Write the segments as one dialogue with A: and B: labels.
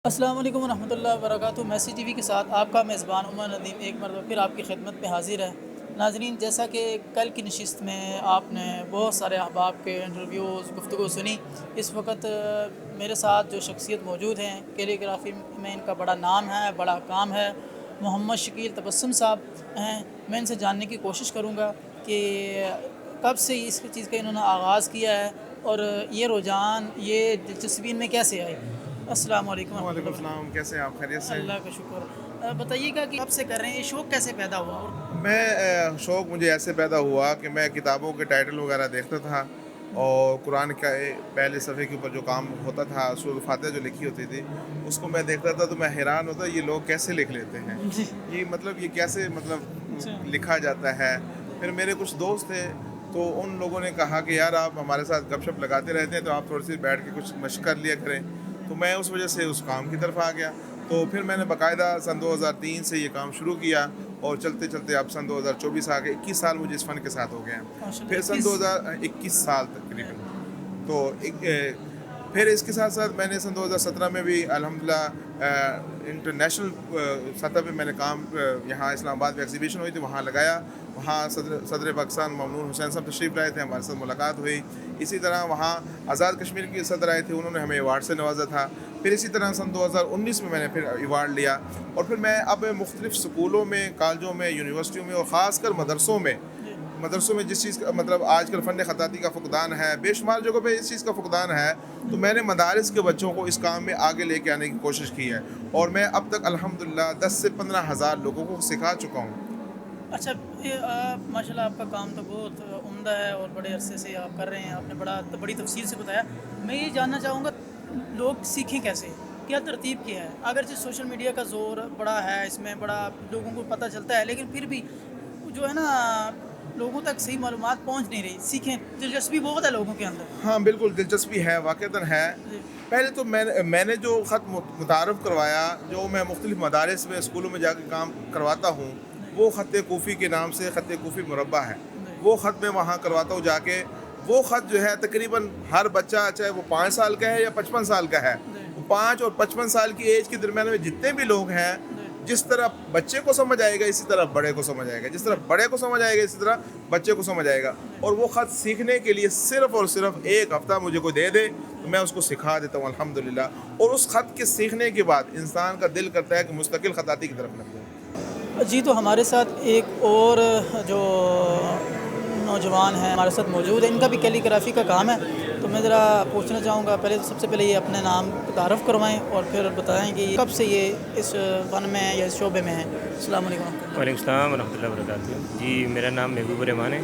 A: السلام علیکم ورحمۃ اللہ وبرکاتہ۔ میسی ٹی وی کے ساتھ آپ کا میزبان عمر ندیم ایک مرتبہ پھر آپ کی خدمت میں حاضر ہے۔ ناظرین، جیسا کہ کل کی نشست میں آپ نے بہت سارے احباب کے انٹرویوز گفتگو سنی، اس وقت میرے ساتھ جو شخصیت موجود ہیں، کیلیگرافی میں ان کا بڑا نام ہے، بڑا کام ہے، محمد شکیل تبسم صاحب ہیں۔ میں ان سے جاننے کی کوشش کروں گا کہ کب سے اس چیز کا انہوں نے آغاز کیا ہے اور یہ رجحان، یہ دلچسپی ان میں کیسے آئی۔ السلام علیکم ورحمۃ
B: وعلیکم
A: اللہ وبرکاتہ۔
B: السلام، کیسے ہیں آپ؟ خیریت سے؟
A: اللہ کا شکر۔ بتائیے گا کہ کب سے کر رہے ہیں، یہ شوق کیسے پیدا ہوا؟ اور
B: شوق مجھے ایسے پیدا ہوا کہ میں کتابوں کے ٹائٹل وغیرہ دیکھتا تھا، اور قرآن کا پہلے صفحے کے اوپر جو کام ہوتا تھا، سورۃ الفاتحہ جو لکھی ہوتی تھی، اس کو میں دیکھتا تھا تو میں حیران ہوتا یہ لوگ کیسے لکھ لیتے ہیں،
A: جی،
B: یہ کیسے
A: اچھا،
B: لکھا جاتا ہے۔ پھر میرے کچھ دوست تھے تو ان لوگوں نے کہا کہ یار آپ ہمارے ساتھ گپ شپ لگاتے رہتے ہیں تو آپ تھوڑی سی بیٹھ کے کچھ مشق کر لیا کریں، تو میں اس وجہ سے اس کام کی طرف آ گیا۔ تو پھر میں نے باقاعدہ سن 2003 سے یہ کام شروع کیا، اور چلتے چلتے اب سن 2024 آ کے 21 سال مجھے اس فن کے ساتھ ہو گئے ہیں۔
A: ماشاء
B: پھر
A: اللہ،
B: سن 2021 سال تقریباً، تو پھر اس کے ساتھ ساتھ میں نے سن 2017 میں بھی الحمدللہ انٹرنیشنل سطح پہ میں نے کام، یہاں اسلام آباد میں ایگزیبیشن ہوئی تھی، وہاں لگایا، وہاں صدر پاکستان ممنون حسین صاحب تشریف لائے تھے، ہمارے ساتھ ملاقات ہوئی۔ اسی طرح وہاں آزاد کشمیر کے صدر آئے تھے، انہوں نے ہمیں ایوارڈ سے نوازا تھا۔ پھر اسی طرح سن 2019 میں نے پھر ایوارڈ لیا، اور پھر میں اب مختلف سکولوں میں، کالجوں میں، یونیورسٹیوں میں، اور خاص کر مدرسوں میں جس چیز کا آج کل فن خطاطی کا فقدان ہے، بے شمار جگہوں پہ اس چیز کا فقدان ہے، تو میں نے مدارس کے بچوں کو اس کام میں آگے لے کے آنے کی کوشش کی ہے، اور میں اب تک الحمدللہ 10 سے 15 ہزار لوگوں کو سکھا چکا ہوں۔
A: اچھا، ماشاء اللہ آپ کا کام تو بہت عمدہ ہے اور بڑے عرصے سے آپ کر رہے ہیں، آپ نے بڑی تفصیل سے بتایا۔ میں یہ جاننا چاہوں گا لوگ سیکھیں کیسے، کیا ترتیب کیا ہے؟ اگرچہ سوشل میڈیا کا زور بڑا ہے، اس میں بڑا لوگوں کو پتہ چلتا ہے، لیکن پھر بھی جو ہے نا لوگوں تک صحیح معلومات پہنچ نہیں رہی۔ سیکھیں، دلچسپی بہت ہے لوگوں کے اندر۔
B: ہاں بالکل، دلچسپی ہے، واقعتاً ہے۔
A: جی،
B: پہلے تو میں نے جو خط متعارف کروایا، جو میں مختلف مدارس میں، اسکولوں میں جا کے کام کرواتا ہوں، وہ خط کوفی کے نام سے خط کوفی مربع ہے، وہ خط میں وہاں کرواتا ہوں جا کے۔ وہ خط جو ہے تقریباً ہر بچہ، چاہے وہ 5 سال کا ہے یا 55 سال کا ہے، 5 اور 55 سال کی ایج کے درمیان میں جتنے بھی لوگ ہیں، جس طرح بچے کو سمجھ آئے گا اسی طرح بڑے کو سمجھ آئے گا، جس طرح بڑے کو سمجھ آئے گا اسی طرح بچے کو سمجھ آئے گا۔ اور وہ خط سیکھنے کے لیے صرف اور صرف 1 ہفتہ مجھے کوئی دے دے تو میں اس کو سکھا دیتا ہوں الحمدللہ۔ اور اس خط کے سیکھنے کے بعد انسان کا دل کرتا ہے کہ مستقل خطاطی کی طرف لگ جائے۔
A: جی، تو ہمارے ساتھ ایک اور جو نوجوان ہیں ہمارے ساتھ موجود ہیں، ان کا بھی کیلیگرافی کا کام ہے، تو میں ذرا پوچھنا چاہوں گا، سب سے پہلے یہ اپنے نام تعارف کروائیں اور پھر بتائیں کہ کب سے یہ اس فن میں یا اس شعبے میں ہیں۔ السلام علیکم۔
C: وعلیکم السلام ورحمۃ اللہ وبرکاتہ۔ جی، میرا نام محبوب الرحمان ہے۔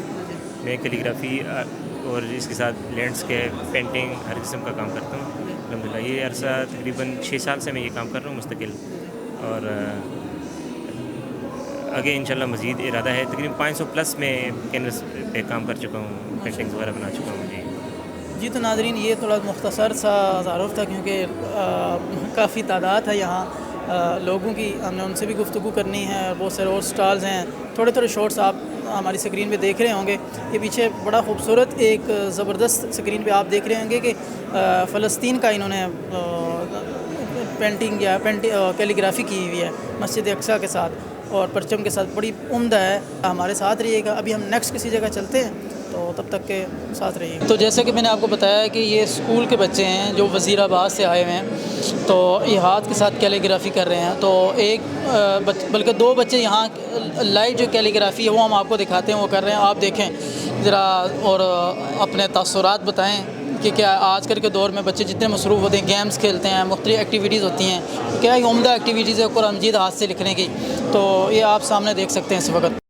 C: میں کیلیگرافی اور اس کے ساتھ لینڈسکیپ، پینٹنگ، ہر قسم کا کام کرتا ہوں الحمدللہ۔ یہ عرصہ تقریباً 6 سال سے میں یہ کام کر رہا ہوں مستقل، اور آگے انشاءاللہ مزید ارادہ ہے۔ تقریباً 500+ میں کینوس پہ کام کر چکا ہوں، پینٹنگز وغیرہ بنا چکا ہوں۔ جی
A: جی، تو ناظرین، یہ تھوڑا مختصر سا تعارف تھا، کیونکہ کافی تعداد ہے یہاں لوگوں کی، ہم نے ان سے بھی گفتگو کرنی ہے، بہت سارے اور سٹالز ہیں۔ تھوڑے شارٹس آپ ہماری اسکرین پہ دیکھ رہے ہوں گے، یہ پیچھے بڑا خوبصورت ایک زبردست اسکرین پہ آپ دیکھ رہے ہوں گے کہ فلسطین کا انہوں نے پینٹنگ یا کیلیگرافی کی ہوئی ہے مسجد اقصیٰ کے ساتھ اور پرچم کے ساتھ، بڑی عمدہ ہے۔ ہمارے ساتھ رہیے گا، ابھی ہم نیکسٹ کسی جگہ چلتے ہیں، تو تب تک کے ساتھ رہیے گا۔ تو جیسے کہ میں نے آپ کو بتایا کہ یہ اسکول کے بچے ہیں جو وزیر آباد سے آئے ہوئے ہیں، تو یہ ہاتھ کے ساتھ کیلیگرافی کر رہے ہیں۔ تو بلکہ 2 بچے یہاں لائیو جو کیلیگرافی ہے وہ ہم آپ کو دکھاتے ہیں، وہ کر رہے ہیں، آپ دیکھیں ذرا اور اپنے تاثرات بتائیں کہ کیا آج کل کے دور میں بچے جتنے مصروف ہوتے ہیں، گیمز کھیلتے ہیں، مختلف ایکٹیویٹیز ہوتی ہیں، کیا یہ عمدہ ایکٹیویٹیز ہے قرآن مجید ہاتھ سے لکھنے کی، تو یہ آپ سامنے دیکھ سکتے ہیں اس وقت۔